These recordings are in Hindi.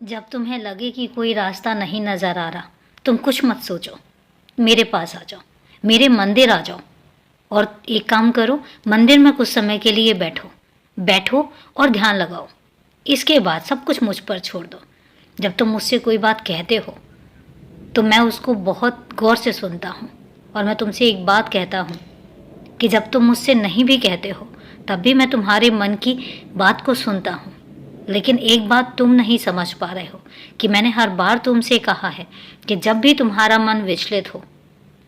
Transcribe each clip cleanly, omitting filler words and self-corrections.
जब तुम्हें लगे कि कोई रास्ता नहीं नज़र आ रहा, तुम कुछ मत सोचो, मेरे पास आ जाओ, मेरे मंदिर आ जाओ और एक काम करो, मंदिर में कुछ समय के लिए बैठो बैठो और ध्यान लगाओ। इसके बाद सब कुछ मुझ पर छोड़ दो। जब तुम मुझसे कोई बात कहते हो तो मैं उसको बहुत गौर से सुनता हूँ और मैं तुमसे एक बात कहता हूँ कि जब तुम मुझसे नहीं भी कहते हो तब भी मैं तुम्हारे मन की बात को सुनता हूँ। लेकिन एक बात तुम नहीं समझ पा रहे हो कि मैंने हर बार तुमसे कहा है कि जब भी तुम्हारा मन विचलित हो,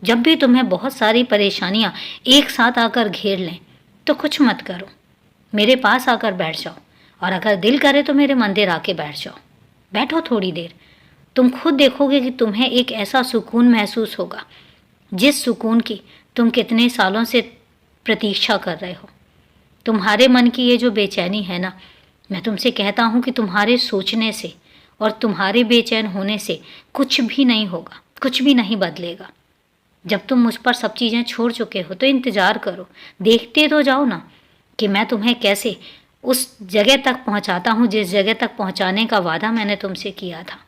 जब भी तुम्हें बहुत सारी परेशानियां एक साथ आकर घेर लें, तो कुछ मत करो, मेरे पास आकर बैठ जाओ और अगर दिल करे तो मेरे मंदिर आके बैठ जाओ। बैठो थोड़ी देर, तुम खुद देखोगे कि तुम्हें एक ऐसा सुकून महसूस होगा जिस सुकून की तुम कितने सालों से प्रतीक्षा कर रहे हो। तुम्हारे मन की ये जो बेचैनी है ना, मैं तुमसे कहता हूँ कि तुम्हारे सोचने से और तुम्हारे बेचैन होने से कुछ भी नहीं होगा, कुछ भी नहीं बदलेगा। जब तुम मुझ पर सब चीज़ें छोड़ चुके हो तो इंतज़ार करो, देखते तो जाओ ना कि मैं तुम्हें कैसे उस जगह तक पहुँचाता हूँ जिस जगह तक पहुँचाने का वादा मैंने तुमसे किया था।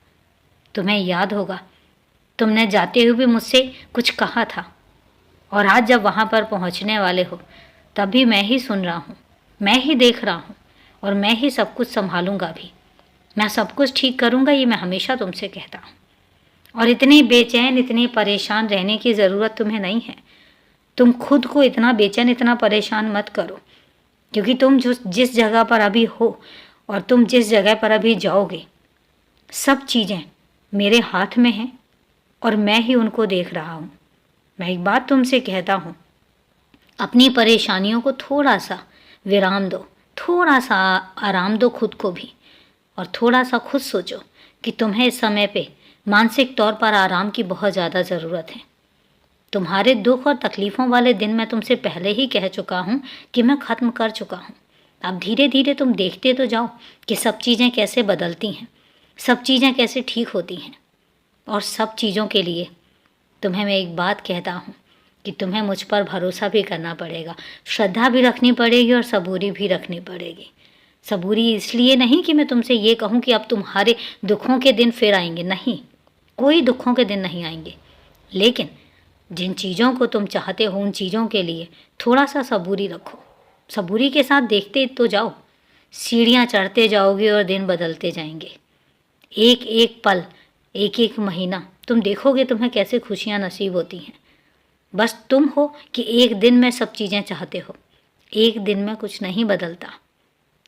तुम्हें याद होगा, तुमने जाते हुए भी मुझसे कुछ कहा था और आज जब वहाँ पर पहुँचने वाले हो तब भी मैं ही सुन रहा हूँ, मैं ही देख रहा हूँ और मैं ही सब कुछ संभालूंगा भी। मैं सब कुछ ठीक करूँगा, ये मैं हमेशा तुमसे कहता हूँ। और इतनी बेचैन, इतनी परेशान रहने की ज़रूरत तुम्हें नहीं है। तुम खुद को इतना बेचैन, इतना परेशान मत करो, क्योंकि तुम जिस जगह पर अभी हो और तुम जिस जगह पर अभी जाओगे, सब चीज़ें मेरे हाथ में हैं और मैं ही उनको देख रहा हूँ। मैं एक बात तुमसे कहता हूँ, अपनी परेशानियों को थोड़ा सा विराम दो, थोड़ा सा आराम दो खुद को भी, और थोड़ा सा खुद सोचो कि तुम्हें इस समय पे मानसिक तौर पर आराम की बहुत ज़्यादा ज़रूरत है। तुम्हारे दुख और तकलीफ़ों वाले दिन मैं तुमसे पहले ही कह चुका हूँ कि मैं ख़त्म कर चुका हूँ। अब धीरे धीरे तुम देखते तो जाओ कि सब चीज़ें कैसे बदलती हैं, सब चीज़ें कैसे ठीक होती हैं। और सब चीज़ों के लिए तुम्हें मैं एक बात कहता हूँ कि तुम्हें मुझ पर भरोसा भी करना पड़ेगा, श्रद्धा भी रखनी पड़ेगी और सबूरी भी रखनी पड़ेगी। सबूरी इसलिए नहीं कि मैं तुमसे ये कहूँ कि अब तुम्हारे दुखों के दिन फिर आएंगे, नहीं, कोई दुखों के दिन नहीं आएंगे। लेकिन जिन चीज़ों को तुम चाहते हो उन चीज़ों के लिए थोड़ा सा सबूरी रखो। सबूरी के साथ देखते तो जाओ, सीढ़ियाँ चढ़ते जाओगे और दिन बदलते जाएंगे। एक एक पल, एक एक महीना तुम देखोगे तुम्हें कैसे खुशियाँ नसीब होती हैं। बस तुम हो कि एक दिन में सब चीज़ें चाहते हो, एक दिन में कुछ नहीं बदलता।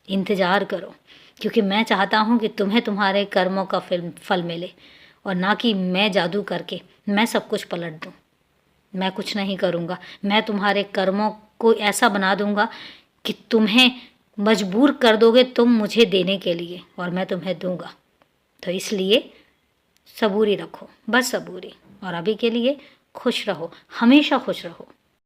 इंतज़ार करो, क्योंकि मैं चाहता हूँ कि तुम्हें तुम्हारे कर्मों का फल मिले और ना कि मैं जादू करके मैं सब कुछ पलट दूँ। मैं कुछ नहीं करूँगा, मैं तुम्हारे कर्मों को ऐसा बना दूँगा कि तुम्हें मजबूर कर दोगे तुम मुझे देने के लिए और मैं तुम्हें दूँगा। तो इसलिए सबूरी रखो, बस सबूरी। और अभी के लिए खुश रहो, हमेशा खुश रहो।